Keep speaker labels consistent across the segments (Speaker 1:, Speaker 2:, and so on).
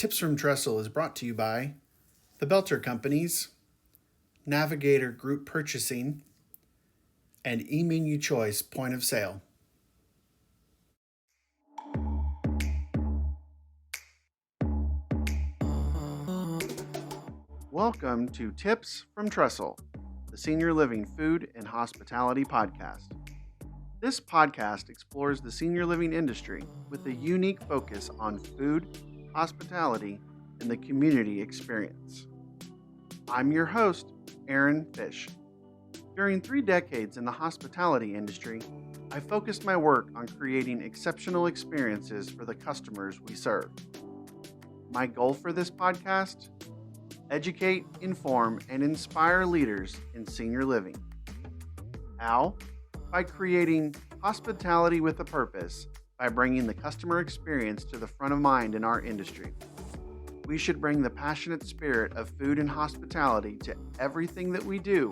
Speaker 1: Tips from Trestle is brought to you by the Belter Companies, Navigator Group Purchasing, and eMenu Choice Point of Sale. Welcome to Tips from Trestle, the Senior Living Food and Hospitality Podcast. This podcast explores the senior living industry with a unique focus on food, hospitality, and the community experience. I'm your host, Aaron Fish. During 3 decades in the hospitality industry, I focused my work on creating exceptional experiences for the customers we serve. My goal for this podcast? Educate, inform, and inspire leaders in senior living. How? By creating hospitality with a purpose, by bringing the customer experience to the front of mind in our industry. We should bring the passionate spirit of food and hospitality to everything that we do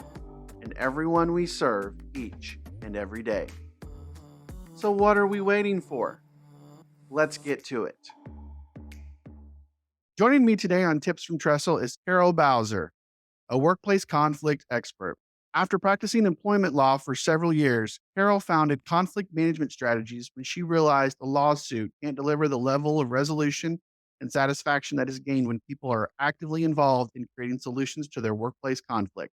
Speaker 1: and everyone we serve each and every day. So what are we waiting for? Let's get to it. Joining me today on Tips from Trestle is Carol Bowser, a workplace conflict expert. After practicing employment law for several years, Carol founded conflict management strategies when she realized a lawsuit can't deliver the level of resolution and satisfaction that is gained when people are actively involved in creating solutions to their workplace conflict.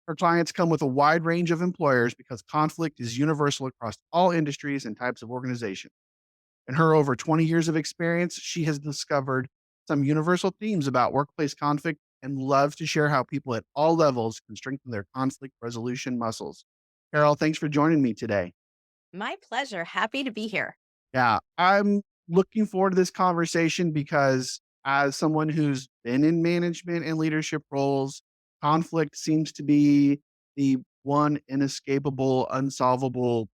Speaker 1: Her clients come with a wide range of employers because conflict is universal across all industries and types of organization. In her over 20 years of experience, she has discovered some universal themes about workplace conflict and loves to share how people at all levels can strengthen their conflict resolution muscles. Carol, thanks for joining me today.
Speaker 2: My pleasure. Happy to be here.
Speaker 1: Yeah, I'm looking forward to this conversation because as someone who's been in management and leadership roles, conflict seems to be the one inescapable, unsolvable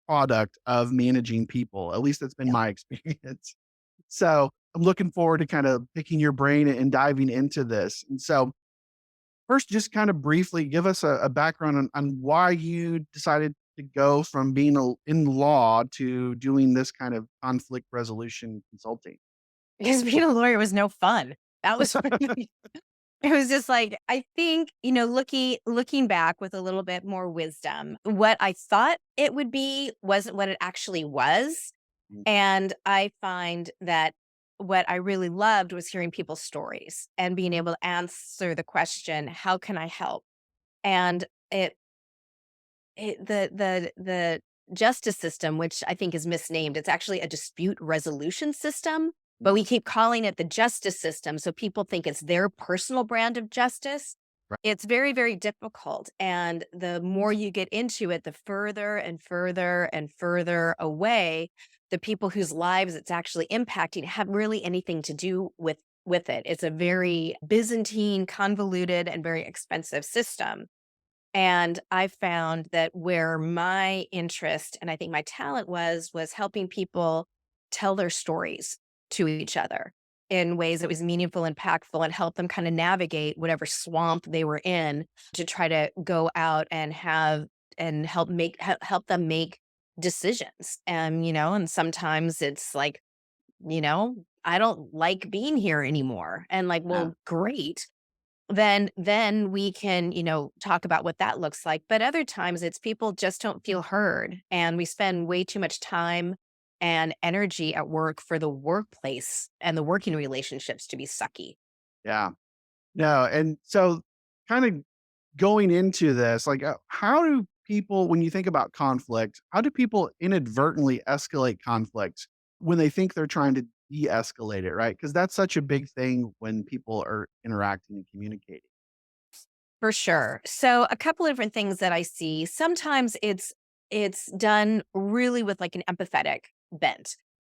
Speaker 1: product of managing people. At least that's been
Speaker 2: Yep.
Speaker 1: my experience. So I'm looking forward to kind of picking your brain and diving into this. And so first, just kind of briefly give us a background on why you decided to go from being in law to doing this kind of conflict resolution consulting.
Speaker 2: Because being a lawyer was no fun. That was it was just like, I think, looking back with a little bit more wisdom, what I thought it would be wasn't what it actually was.
Speaker 1: Mm.
Speaker 2: And I find that what I really loved was hearing people's stories and being able to answer the question, how can I help? And the justice system, which I think is misnamed, it's actually a dispute resolution system, but we keep calling it the justice system, so people think it's their personal brand of justice.
Speaker 1: Right.
Speaker 2: It's very, very difficult, and the more you get into it, the further and further and further away the people whose lives it's actually impacting have really anything to do with it. It's a very Byzantine, convoluted, and very expensive system. And I found that where my interest and I think my talent was helping people tell their stories to each other in ways that was meaningful, impactful, and help them kind of navigate whatever swamp they were in to try to go out and have and help them make decisions. And sometimes it's like, I don't like being here anymore. And like,
Speaker 1: Yeah.
Speaker 2: well, great, then we can, talk about what that looks like. But other times it's people just don't feel heard. And we spend way too much time and energy at work for the workplace and the working relationships to be sucky.
Speaker 1: Yeah. No. And so kind of going into this, like how do people, when you think about conflict, how do people inadvertently escalate conflict when they think they're trying to de-escalate it, right? Because that's such a big thing when people are interacting and communicating.
Speaker 2: For sure. So a couple of different things that I see. Sometimes it's done really with like an empathetic bent.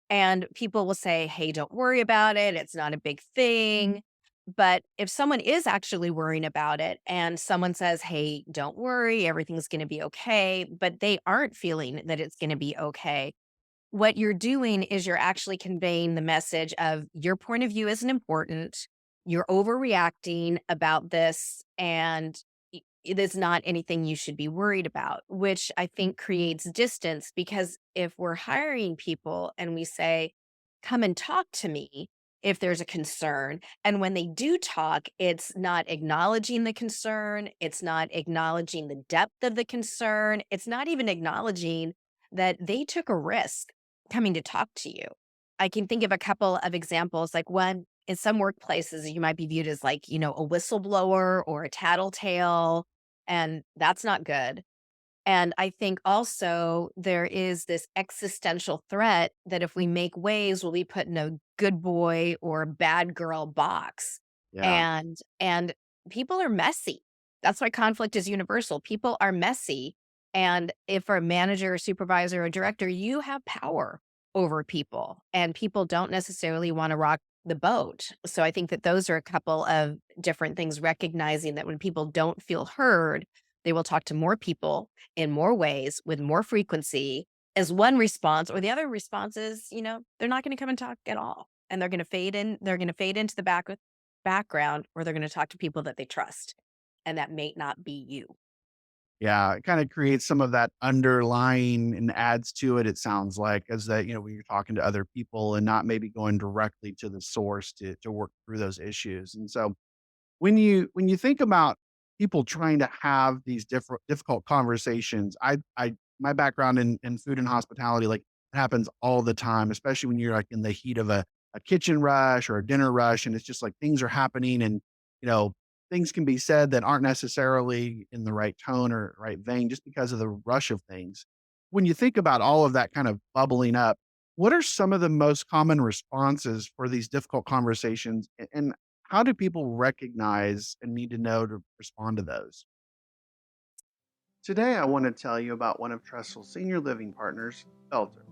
Speaker 2: And people will say, "Hey, don't worry about it. It's not a big thing." But if someone is actually worrying about it and someone says, "Hey, don't worry, everything's going to be okay," but they aren't feeling that it's going to be okay, what you're doing is you're actually conveying the message of your point of view isn't important. You're overreacting about this, and it is not anything you should be worried about, which I think creates distance because if we're hiring people and we say, come and talk to me, if there's a concern. And when they do talk, it's not acknowledging the concern, it's not acknowledging the depth of the concern, it's not even acknowledging that they took a risk coming to talk to you. I can think of a couple of examples, like one in some workplaces, you might be viewed as like, a whistleblower or a tattletale, and that's not good. And I think also there is this existential threat that if we make waves, we'll be put in a good boy or a bad girl box.
Speaker 1: Yeah.
Speaker 2: And people are messy. That's why conflict is universal. People are messy. And if a manager or supervisor or director, you have power over people, and people don't necessarily want to rock the boat. So I think that those are a couple of different things, recognizing that when people don't feel heard, they will talk to more people in more ways with more frequency as one response, or the other response is, they're not going to come and talk at all. And they're going to fade into the background, or they're going to talk to people that they trust. And that may not be you.
Speaker 1: Yeah, it kinda creates some of that underlying and adds to it, it sounds like, as that, when you're talking to other people and not maybe going directly to the source to work through those issues. And so when you think about people trying to have these difficult conversations, I my background in food and hospitality, like, it happens all the time, especially when you're, like, in the heat of a kitchen rush or a dinner rush, and it's just like things are happening and, you know, things can be said that aren't necessarily in the right tone or right vein just because of the rush of things. When you think about all of that kind of bubbling up, what are some of the most common responses for these difficult conversations, and how do people recognize and need to know to respond to those? Today, I want to tell you about one of Tressel's senior living partners, Belter.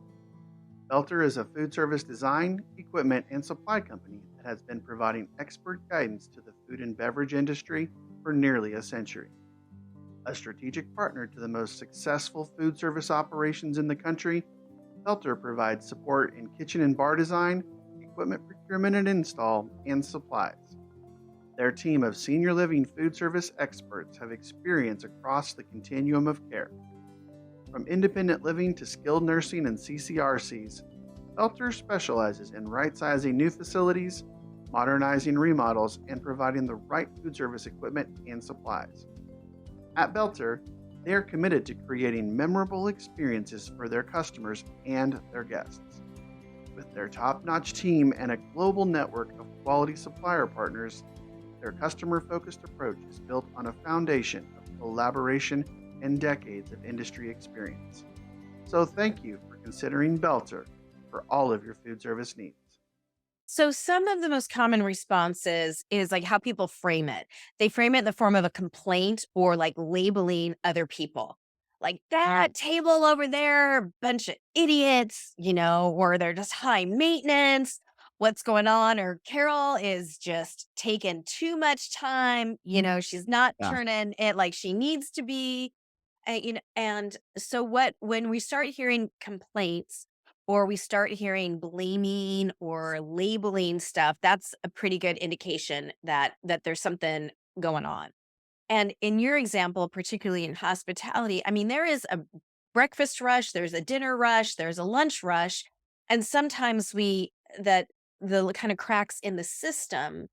Speaker 1: Belter is a food service design, equipment, and supply company that has been providing expert guidance to the food and beverage industry for nearly a century. A strategic partner to the most successful food service operations in the country, Belter provides support in kitchen and bar design, equipment procurement and install, and supplies. Their team of senior living food service experts have experience across the continuum of care. From independent living to skilled nursing and CCRCs, Belter specializes in right sizing new facilities, modernizing remodels, and providing the right food service equipment and supplies. At Belter, they are committed to creating memorable experiences for their customers and their guests. With their top notch team and a global network of quality supplier partners, their customer focused approach is built on a foundation of collaboration and decades of industry experience. So, thank you for considering Belter for all of your food service needs.
Speaker 2: So some of the most common responses is like how people frame it. They frame it in the form of a complaint or like labeling other people. Like that table over there, bunch of idiots, or they're just high maintenance. What's going on? Or Carol is just taking too much time. She's not
Speaker 1: Yeah.
Speaker 2: turning it like she needs to be. And so when we start hearing complaints or we start hearing blaming or labeling stuff, that's a pretty good indication that there's something going on. And in your example, particularly in hospitality, I mean, there is a breakfast rush, there's a dinner rush, there's a lunch rush, and sometimes that the kind of cracks in the system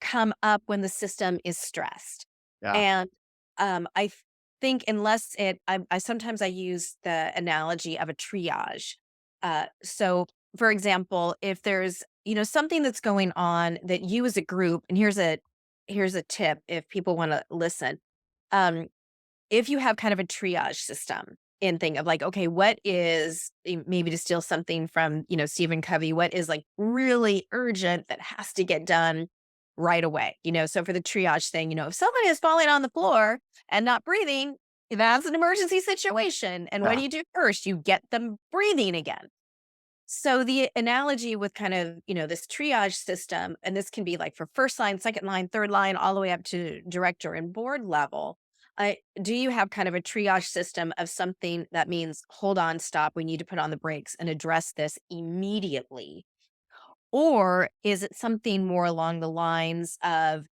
Speaker 2: come up when the system is stressed.
Speaker 1: Yeah.
Speaker 2: And I think unless I sometimes I use the analogy of a triage. So, for example, if there's something that's going on that you as a group, and here's a tip if people want to listen. Um, if you have kind of a triage system in thing of like, okay, what is maybe to steal something from, Stephen Covey, what is like really urgent that has to get done right away? So for the triage thing, if someone is falling on the floor and not breathing, that's an emergency situation. And what
Speaker 1: Yeah.
Speaker 2: do you do first? You get them breathing again. So the analogy with kind of, this triage system, and this can be like for first line, second line, third line, all the way up to director and board level. Do you have kind of a triage system of something that means, hold on, stop, we need to put on the brakes and address this immediately? Or is it something more along the lines of,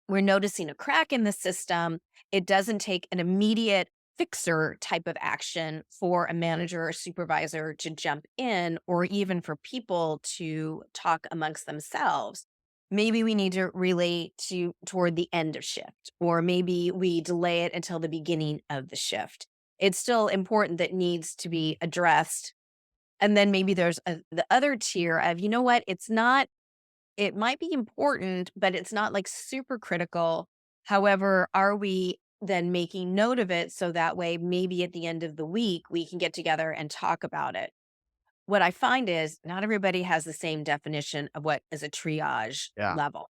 Speaker 2: we're noticing a crack in the system. It doesn't take an immediate fixer type of action for a manager or supervisor to jump in, or even for people to talk amongst themselves. Maybe we need to relay to toward the end of shift, or maybe we delay it until the beginning of the shift. It's still important that needs to be addressed. And then maybe there's the other tier of, you know what, it's not, it might be important, but it's not like super critical. However, are we then making note of it so that way maybe at the end of the week we can get together and talk about it? What I find is not everybody has the same definition of what is a triage
Speaker 1: Yeah.
Speaker 2: level.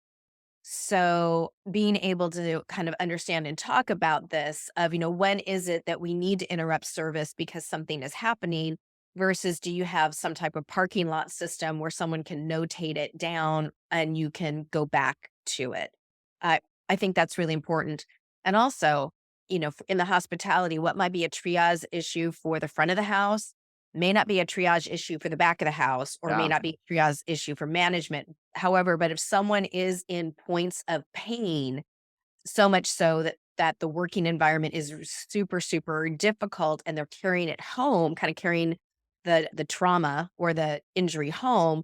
Speaker 2: So being able to kind of understand and talk about this of, when is it that we need to interrupt service because something is happening versus do you have some type of parking lot system where someone can notate it down and you can go back to it? I I think that's really important. And also, in the hospitality, what might be a triage issue for the front of the house may not be a triage issue for the back of the house, or may
Speaker 1: Yeah.
Speaker 2: not be a triage issue for management. However, but if someone is in points of pain, so much so that the working environment is super, super difficult and they're carrying it home, kind of carrying the trauma or the injury home,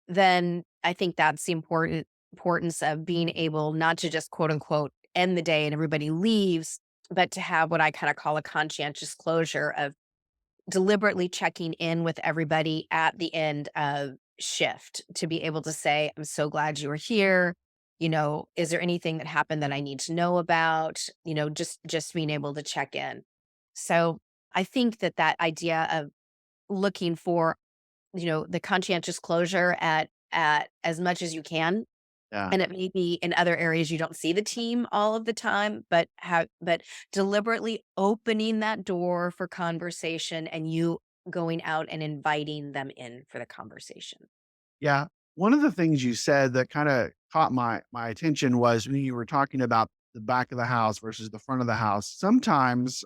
Speaker 2: then I think that's the importance of being able not to just quote unquote end the day and everybody leaves, but to have what I kind of call a conscientious closure of deliberately checking in with everybody at the end of shift to be able to say, "I'm so glad you were here. Is there anything that happened that I need to know about?" Just being able to check in. So I think that idea of looking for, the conscientious closure at as much as you can,
Speaker 1: Yeah.
Speaker 2: and it may be in other areas you don't see the team all of the time, but deliberately opening that door for conversation and you going out and inviting them in for the conversation.
Speaker 1: Yeah. One of the things you said that kinda caught my attention was when you were talking about the back of the house versus the front of the house. Sometimes,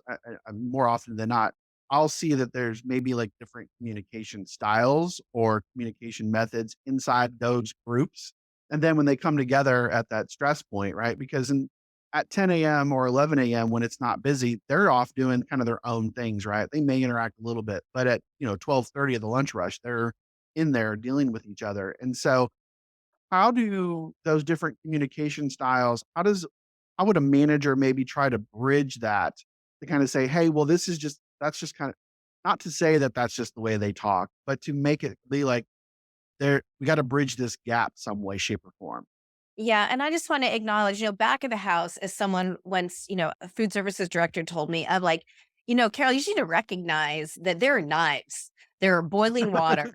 Speaker 1: more often than not, I'll see that there's maybe, like, different communication styles or communication methods inside those groups, and then when they come together at that stress point, right? Because at 10 AM or 11 AM when it's not busy, they're off doing kind of their own things, right? They may interact a little bit, but at, 12:30 at the lunch rush, they're in there dealing with each other. And so how do those different communication styles, how would a manager maybe try to bridge that to kind of say, "Hey, well, this is just that's just kind of," not to say that that's just the way they talk, but to make it be like we got to bridge this gap some way, shape, or form.
Speaker 2: Yeah, and I just want to acknowledge, back of the house, as someone once, a food services director told me, of like, Carol, you need to recognize that there are knives, there are boiling water,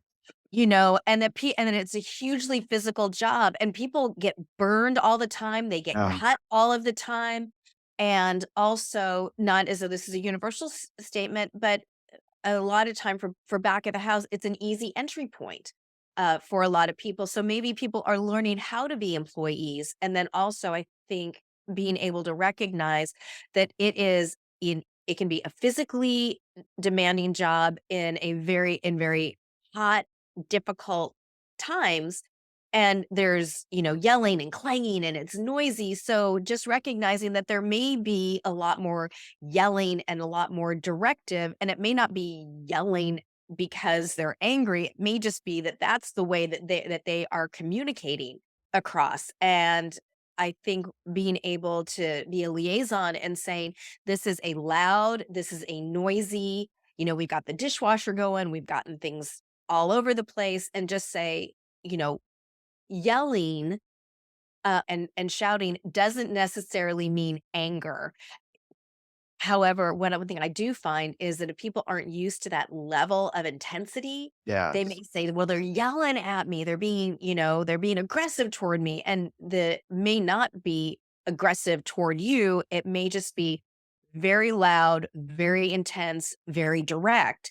Speaker 2: and then it's a hugely physical job, and people get burned all the time, they get
Speaker 1: Yeah.
Speaker 2: cut all of the time, and also not as though this is a universal statement, but a lot of time for back of the house, it's an easy entry point for a lot of people. So maybe people are learning how to be employees, and then also I think being able to recognize that it can be a physically demanding job in very hot, difficult times. And there's, yelling and clanging and it's noisy. So just recognizing that there may be a lot more yelling and a lot more directive, and it may not be yelling because they're angry. It may just be that that's the way that they are communicating across. And I think being able to be a liaison and saying, this is a loud, this is a noisy, we've got the dishwasher going, we've gotten things all over the place, and just say, you know, yelling and shouting doesn't necessarily mean anger. However, one thing I do find is that if people aren't used to that level of intensity, they
Speaker 1: Yes.
Speaker 2: may say, "Well, they're yelling at me. They're being aggressive toward me." And the may not be aggressive toward you. It may just be very loud, very intense, very direct.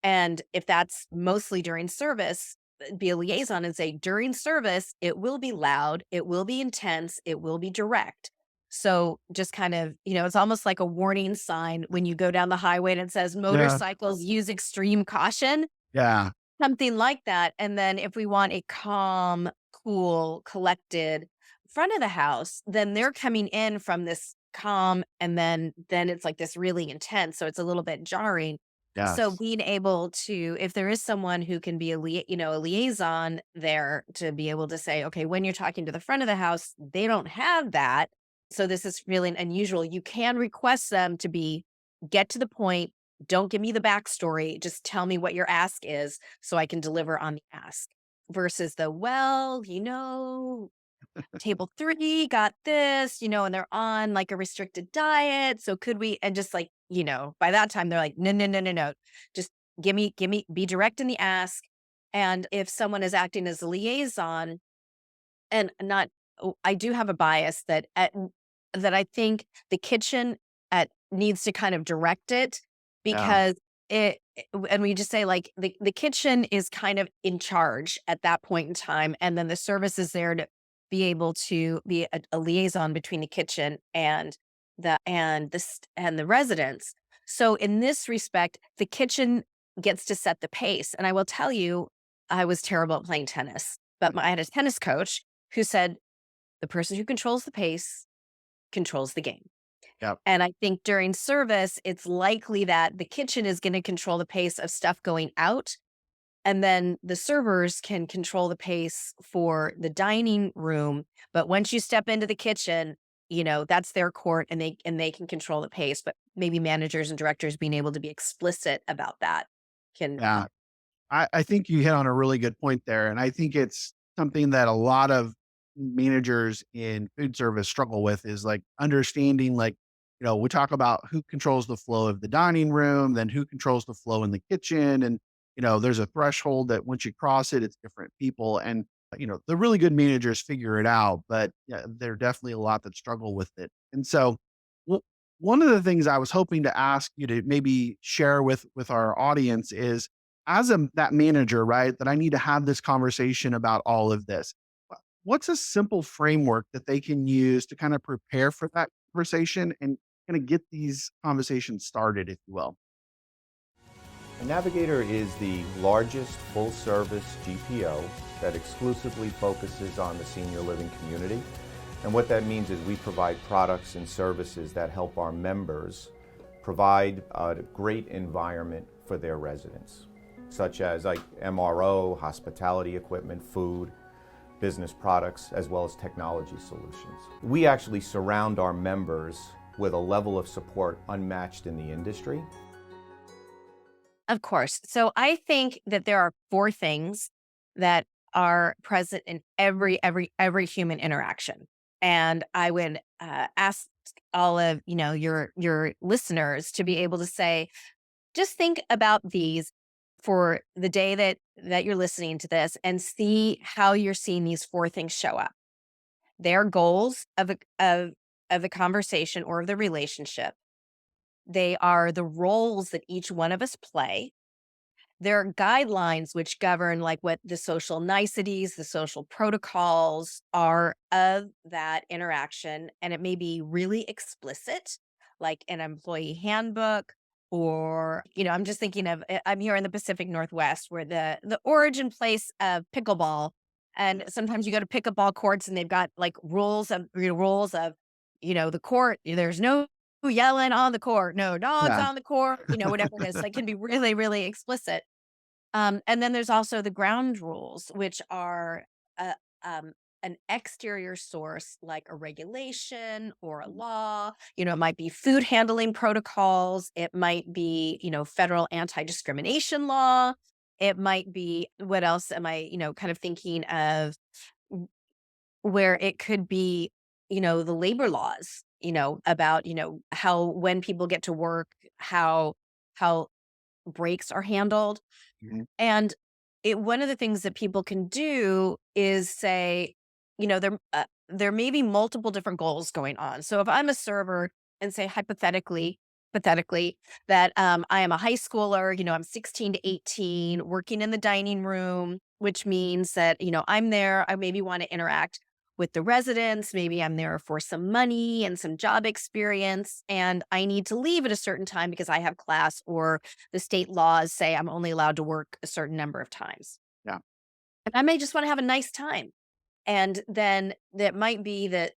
Speaker 2: And if that's mostly during service, be a liaison and say, during service, it will be loud, it will be intense, it will be direct. So just kind of, it's almost like a warning sign when you go down the highway and it says
Speaker 1: Yeah.
Speaker 2: motorcycles use extreme caution,
Speaker 1: Yeah.
Speaker 2: something like that. And then if we want a calm, cool, collected front of the house, then they're coming in from this calm, and then it's like this really intense, so it's a little bit jarring. So
Speaker 1: Yes.
Speaker 2: being able to, if there is someone who can be a liaison there to be able to say, okay, when you're talking to the front of the house, they don't have that. So this is really unusual. You can request them to get to the point. Don't give me the backstory. Just tell me what your ask is so I can deliver on the ask versus table 3 got this, and they're on like a restricted diet. So could we, and just like, by that time they're like, no, no, no, no, no. Just give me, be direct in the ask. And if someone is acting as a liaison, and not I do have a bias that I think the kitchen needs to kind of direct it
Speaker 1: Yeah.
Speaker 2: because and we just say like the kitchen is kind of in charge at that point in time, and then the service is there to be able to be a liaison between the kitchen and the residents. So in this respect, the kitchen gets to set the pace. And I will tell you, I was terrible at playing tennis, but I had a tennis coach who said, "The person who controls the pace controls the game."
Speaker 1: Yep.
Speaker 2: And I think during service, it's likely that the kitchen is gonna control the pace of stuff going out, and then the servers can control the pace for the dining room. But once you step into the kitchen, that's their court, and they can control the pace. But maybe managers and directors being able to be explicit about that can
Speaker 1: Yeah. I think you hit on a really good point there. And I think it's something that a lot of managers in food service struggle with is like understanding, like, we talk about who controls the flow of the dining room, then who controls the flow in the kitchen. And, there's a threshold that once you cross it, it's different people. And, the really good managers figure it out, but yeah, there are definitely a lot that struggle with it. And so, w- one of the things I was hoping to ask you to maybe share with our audience is, as that manager, right, that I need to have this conversation about all of this. What's a simple framework that they can use to kind of prepare for that conversation and kind of get these conversations started, if you will?
Speaker 3: A Navigator is the largest full-service GPO that exclusively focuses on the senior living community. And what that means is we provide products and services that help our members provide a great environment for their residents, such as like MRO, hospitality equipment, food, business products, as well as technology solutions. We actually surround our members with a level of support unmatched in the industry.
Speaker 2: Of course. So I think that there are 4 things that are present in every human interaction. And I would ask all of your listeners to be able to say, just think about these for the day that you're listening to this, and see how you're seeing these 4 things show up. They're goals of the conversation or of the relationship. They are the roles that each one of us play. There are guidelines which govern like what the social niceties, the social protocols are of that interaction. And it may be really explicit, like an employee handbook, or, I'm just thinking of, I'm here in the Pacific Northwest where the origin place of pickleball. And sometimes you go to pickleball courts and they've got like rules of, the court. There's no yelling on the court, no dogs
Speaker 1: Yeah.
Speaker 2: on the court, whatever it is. Like, can be really, really explicit. And then there's also the ground rules, which are a, an exterior source like a regulation or a law. It might be food handling protocols. It might be, federal anti discrimination law. It might be, what else am I, kind of thinking of, where it could be, the labor laws, about, how when people get to work, how breaks are handled.
Speaker 1: Mhm.
Speaker 2: And one of the things that people can do is say, there may be multiple different goals going on. So if I'm a server and say hypothetically that I am a high schooler, I'm 16 to 18, working in the dining room, which means that I'm there. I maybe want to interact with the residents. Maybe I'm there for some money and some job experience, and I need to leave at a certain time because I have class, or the state laws say I'm only allowed to work a certain number of times.
Speaker 1: Yeah.
Speaker 2: And I may just want to have a nice time. And then that might be that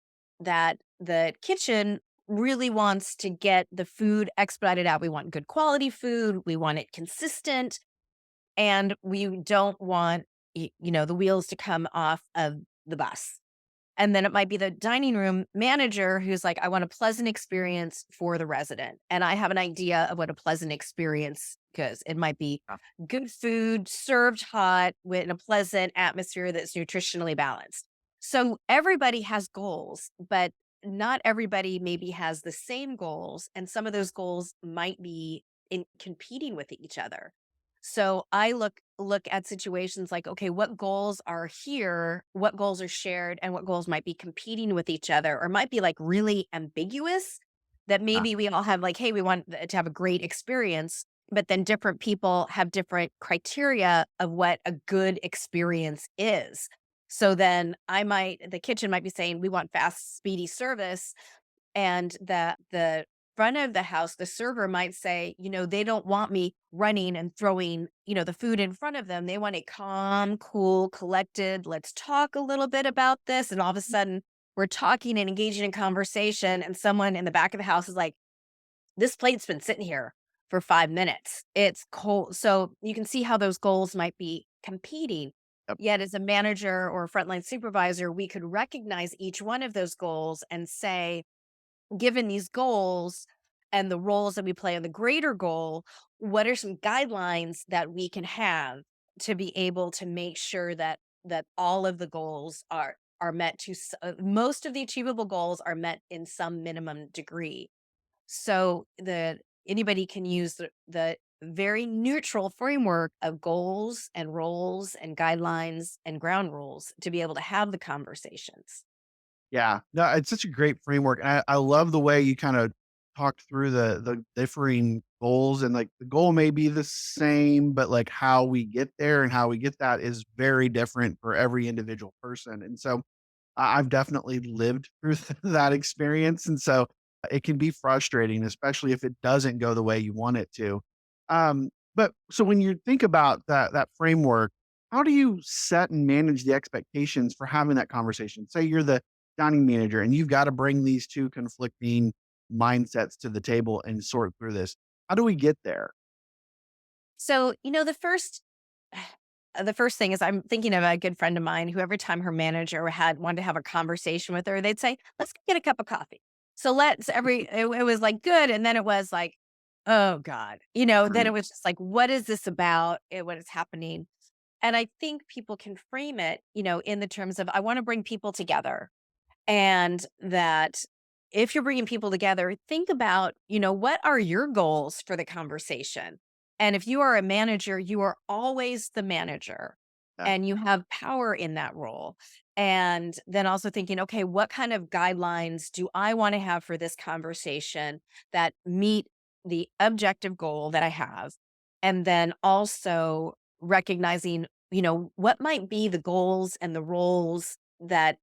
Speaker 2: the kitchen really wants to get the food expedited out. We want good quality food. We want it consistent. And we don't want, the wheels to come off of the bus. And then it might be the dining room manager who's like, I want a pleasant experience for the resident. And I have an idea of what a pleasant experience is. It might be good food served hot with a pleasant atmosphere that's nutritionally balanced. So everybody has goals, but not everybody maybe has the same goals. And some of those goals might be in competing with each other. So I look at situations like, okay, what goals are here, what goals are shared, and what goals might be competing with each other, or might be like really ambiguous that
Speaker 1: Yeah.
Speaker 2: maybe we all have like, hey, we want to have a great experience, but then different people have different criteria of what a good experience is. So then the kitchen might be saying, we want fast, speedy service, and the front of the house, the server might say, they don't want me running and throwing, the food in front of them. They want it calm, cool, collected. Let's talk a little bit about this. And all of a sudden, we're talking and engaging in conversation. And someone in the back of the house is like, this plate's been sitting here for 5 minutes. It's cold. So you can see how those goals might be competing.
Speaker 1: Yep.
Speaker 2: Yet, as a manager or a frontline supervisor, we could recognize each one of those goals and say, given these goals and the roles that we play in the greater goal, what are some guidelines that we can have to be able to make sure that all of the goals are met most of the achievable goals are met in some minimum degree. So the anybody can use the very neutral framework of goals and roles and guidelines and ground rules to be able to have the conversations.
Speaker 1: Yeah. No, it's such a great framework. And I love the way you kind of talked through the differing goals, and like the goal may be the same, but like how we get there and how we get that is very different for every individual person. And so I've definitely lived through that experience. And so it can be frustrating, especially if it doesn't go the way you want it to. But so when you think about that framework, how do you set and manage the expectations for having that conversation? Say you're the dining manager and you've got to bring these two conflicting mindsets to the table and sort through this. How do we get there?
Speaker 2: So, the first thing is I'm thinking of a good friend of mine who every time her manager had wanted to have a conversation with her, they'd say, "Let's go get a cup of coffee." So it was like good, and then it was like, "Oh God," then it was just like, "What is this about? What is happening?" And I think people can frame it, in the terms of I want to bring people together. And that if you're bringing people together, think about, what are your goals for the conversation? And if you are a manager, you are always the manager
Speaker 1: Yeah.
Speaker 2: and you have power in that role. And then also thinking, okay, what kind of guidelines do I want to have for this conversation that meet the objective goal that I have? And then also recognizing, what might be the goals and the roles that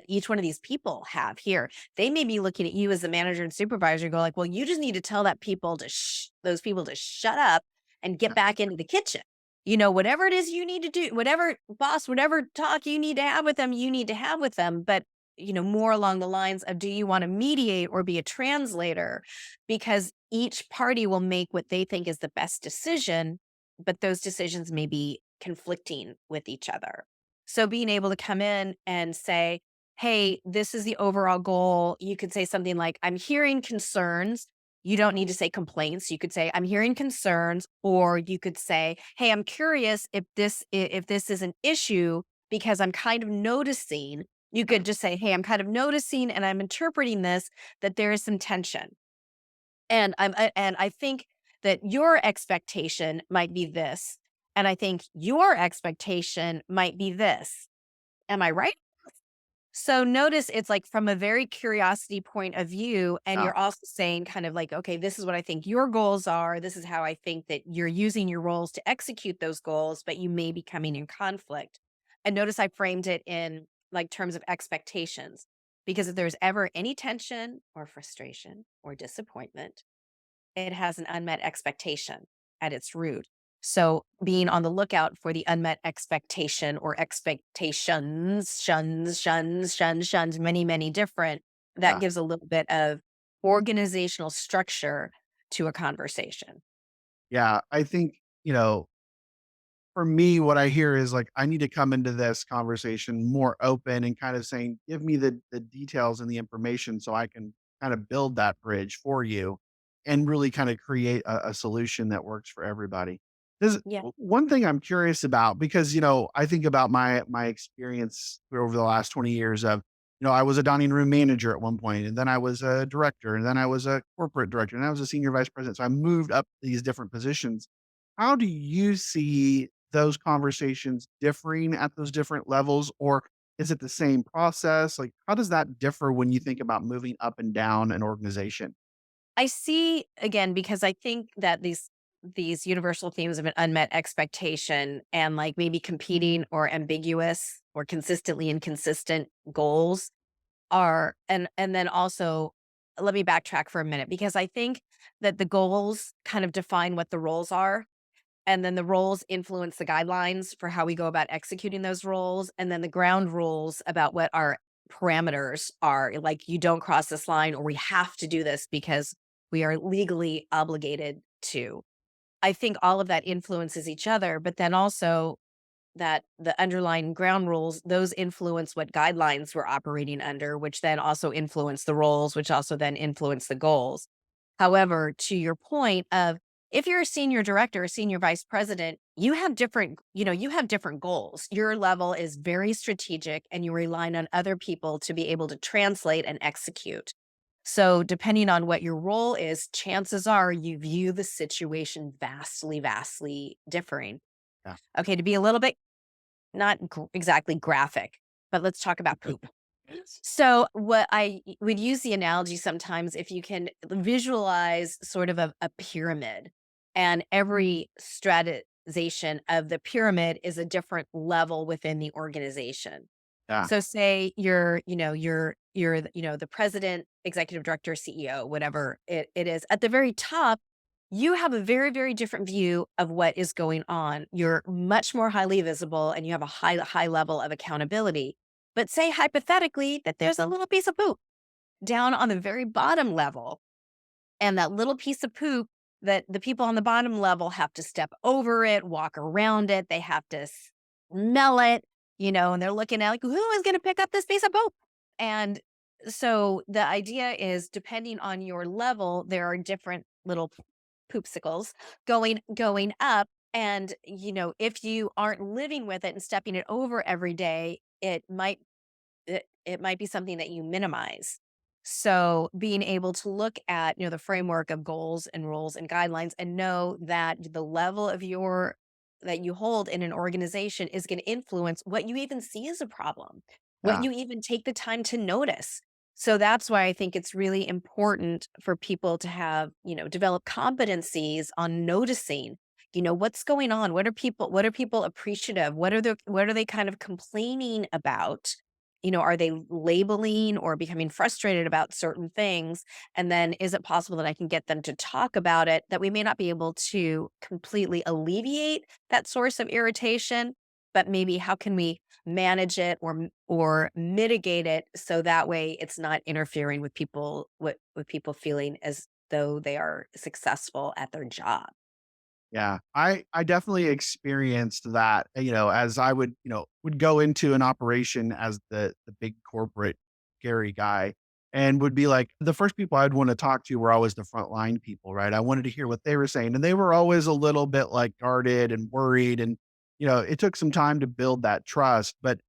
Speaker 2: each one of these people have here. They may be looking at you as the manager and supervisor and go like, well, you just need to tell those people to shut up and get
Speaker 1: Yeah.
Speaker 2: back into the kitchen. Whatever it is you need to do, whatever boss, whatever talk you need to have with them, you need to have with them. But, more along the lines of, do you want to mediate or be a translator? Because each party will make what they think is the best decision, but those decisions may be conflicting with each other. So being able to come in and say, hey, this is the overall goal. You could say something like, I'm hearing concerns. You don't need to say complaints. You could say, I'm hearing concerns, or you could say, hey, I'm curious if this is an issue because I'm kind of noticing. You could just say, hey, I'm kind of noticing and I'm interpreting this that there is some tension. And I think that your expectation might be this, and I think your expectation might be this. Am I right? So notice it's like from a very curiosity point of view, and
Speaker 1: Yeah.
Speaker 2: you're also saying kind of like, okay, this is what I think your goals are. This is how I think that you're using your roles to execute those goals, but you may be coming in conflict. And notice I framed it in like terms of expectations, because if there's ever any tension or frustration or disappointment, it has an unmet expectation at its root. So being on the lookout for the unmet expectation or expectations, shuns, many, many different, that
Speaker 1: Yeah.
Speaker 2: gives a little bit of organizational structure to a conversation.
Speaker 1: Yeah, I think, for me, what I hear is like I need to come into this conversation more open and kind of saying, give me the details and the information so I can kind of build that bridge for you and really kind of create a solution that works for everybody.
Speaker 2: Yeah.
Speaker 1: One thing I'm curious about because I think about my experience over the last 20 years of I was a dining room manager at one point, and then I was a director, and then I was a corporate director, and I was a senior vice president. So I moved up these different positions. How do you see those conversations differing at those different levels, or is it the same process? Like, how does that differ when you think about moving up and down an organization?
Speaker 2: I see again because I think that these universal themes of an unmet expectation and like maybe competing or ambiguous or consistently inconsistent goals are and then also let me backtrack for a minute because I think that the goals kind of define what the roles are. And then the roles influence the guidelines for how we go about executing those roles. And then the ground rules about what our parameters are. Like, you don't cross this line, or we have to do this because we are legally obligated to. I think all of that influences each other, but then also that the underlying ground rules, those influence what guidelines we're operating under, which then also influence the roles, which also then influence the goals. However, to your point of if you're a senior director, a senior vice president, you have different goals. Your level is very strategic and you're relying on other people to be able to translate and execute. So, depending on what your role is, chances are you view the situation vastly, vastly differing.
Speaker 1: Yeah.
Speaker 2: Okay, to be a little bit not exactly graphic, but let's talk about poop. So, what would use the analogy sometimes if you can visualize sort of a pyramid, and every strategization of the pyramid is a different level within the organization.
Speaker 1: Yeah.
Speaker 2: So, say you're the president, executive director, CEO, whatever it is. At the very top, you have a very, very different view of what is going on. You're much more highly visible and you have a high level of accountability. But say hypothetically that there's a little piece of poop down on the very bottom level, and that little piece of poop that the people on the bottom level have to step over it, walk around it, they have to smell it, and they're looking at like, who is going to pick up this piece of poop? And so the idea is depending on your level, there are different little poopsicles going up. And if you aren't living with it and stepping it over every day, it might be something that you minimize. So being able to look at, the framework of goals and rules and guidelines and know that the level of your that you hold in an organization is going to influence what you even see as a problem, what
Speaker 1: Yeah.
Speaker 2: you even take the time to notice. So that's why I think it's really important for people to have, develop competencies on noticing, what's going on. What are people appreciative? What are they kind of complaining about? Are they labeling or becoming frustrated about certain things? And then is it possible that I can get them to talk about it, that we may not be able to completely alleviate that source of irritation, but maybe how can we manage it or mitigate it so that way it's not interfering with people feeling as though they are successful at their job.
Speaker 1: Yeah, I definitely experienced that, as I would go into an operation as the big corporate scary guy and would be like the first people I'd want to talk to were always the frontline people, right? I wanted to hear what they were saying, and they were always a little bit like guarded and worried, and it took some time to build that trust, but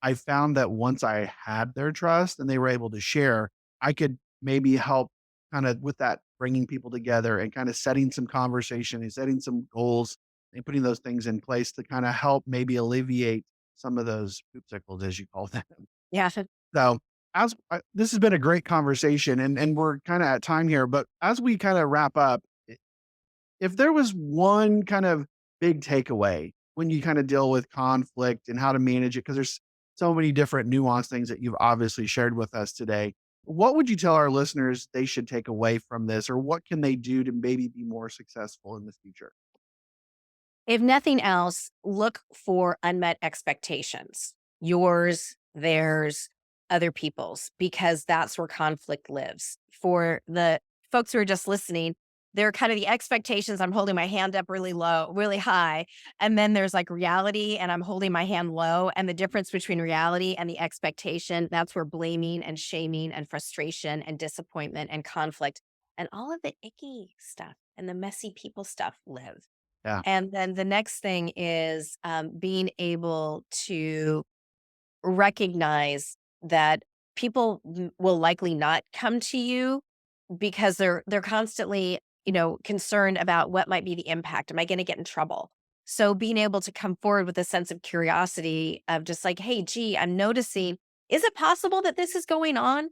Speaker 1: I found that once I had their trust and they were able to share, I could maybe help kind of with that bringing people together and kind of setting some conversation and setting some goals and putting those things in place to kind of help maybe alleviate some of those poopsicles, as you call them.
Speaker 2: Yeah.
Speaker 1: So, this has been a great conversation, and we're kind of at time here. But as we kind of wrap up, if there was one kind of big takeaway when you kind of deal with conflict and how to manage it, because there's so many different nuanced things that you've obviously shared with us today. What would you tell our listeners they should take away from this, or what can they do to maybe be more successful in the future?
Speaker 2: If nothing else, look for unmet expectations, yours, theirs, other people's, because that's where conflict lives. For the folks who are just listening, they're kind of the expectations. I'm holding my hand up really low, really high. And then there's like reality, and I'm holding my hand low. And the difference between reality and the expectation, that's where blaming and shaming and frustration and disappointment and conflict and all of the icky stuff and the messy people stuff live.
Speaker 1: Yeah.
Speaker 2: And then the next thing is being able to recognize that people will likely not come to you because they're constantly, concerned about what might be the impact. Am I going to get in trouble? So being able to come forward with a sense of curiosity of just like, hey, gee, I'm noticing, is it possible that this is going on?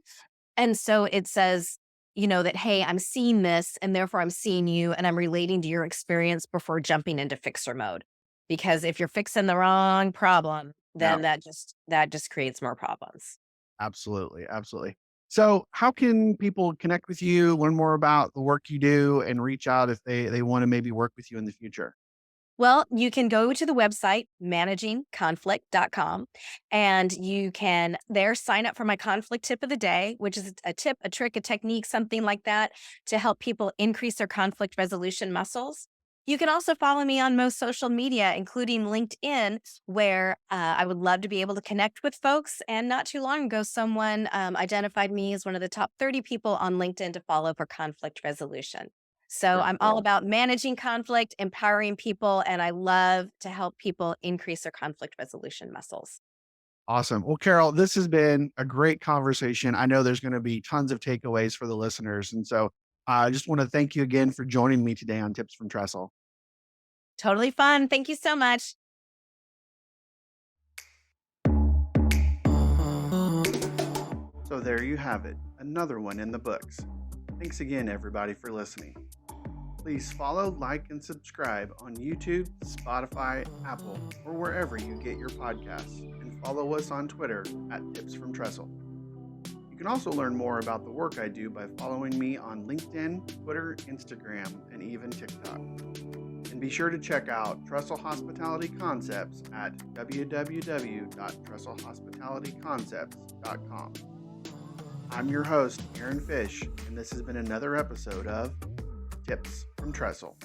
Speaker 2: And so it says, that, hey, I'm seeing this and therefore I'm seeing you and I'm relating to your experience before jumping into fixer mode. Because if you're fixing the wrong problem,
Speaker 1: Yeah.
Speaker 2: then that just creates more problems.
Speaker 1: Absolutely. Absolutely. So, how can people connect with you, learn more about the work you do, and reach out if they want to maybe work with you in the future?
Speaker 2: Well, you can go to the website, managingconflict.com, and you can there sign up for my conflict tip of the day, which is a tip, a trick, a technique, something like that to help people increase their conflict resolution muscles. You can also follow me on most social media, including LinkedIn, where I would love to be able to connect with folks. And not too long ago, someone identified me as one of the top 30 people on LinkedIn to follow for conflict resolution. So
Speaker 1: Very
Speaker 2: I'm all
Speaker 1: cool.
Speaker 2: about managing conflict, empowering people, and I love to help people increase their conflict resolution muscles.
Speaker 1: Awesome. Well, Carol, this has been a great conversation. I know there's going to be tons of takeaways for the listeners. And so I just want to thank you again for joining me today on Tips from Trestle.
Speaker 2: Totally fun. Thank you so much.
Speaker 1: So there you have it, another one in the books. Thanks again, everybody, for listening. Please follow, like, and subscribe on YouTube, Spotify, Apple, or wherever you get your podcasts, and follow us on Twitter at Tips from Trestle. You can also learn more about the work I do by following me on LinkedIn, Twitter, Instagram, and even TikTok. And be sure to check out Trestle Hospitality Concepts at www.trestlehospitalityconcepts.com. I'm your host, Aaron Fish, and this has been another episode of Tips from Trestle.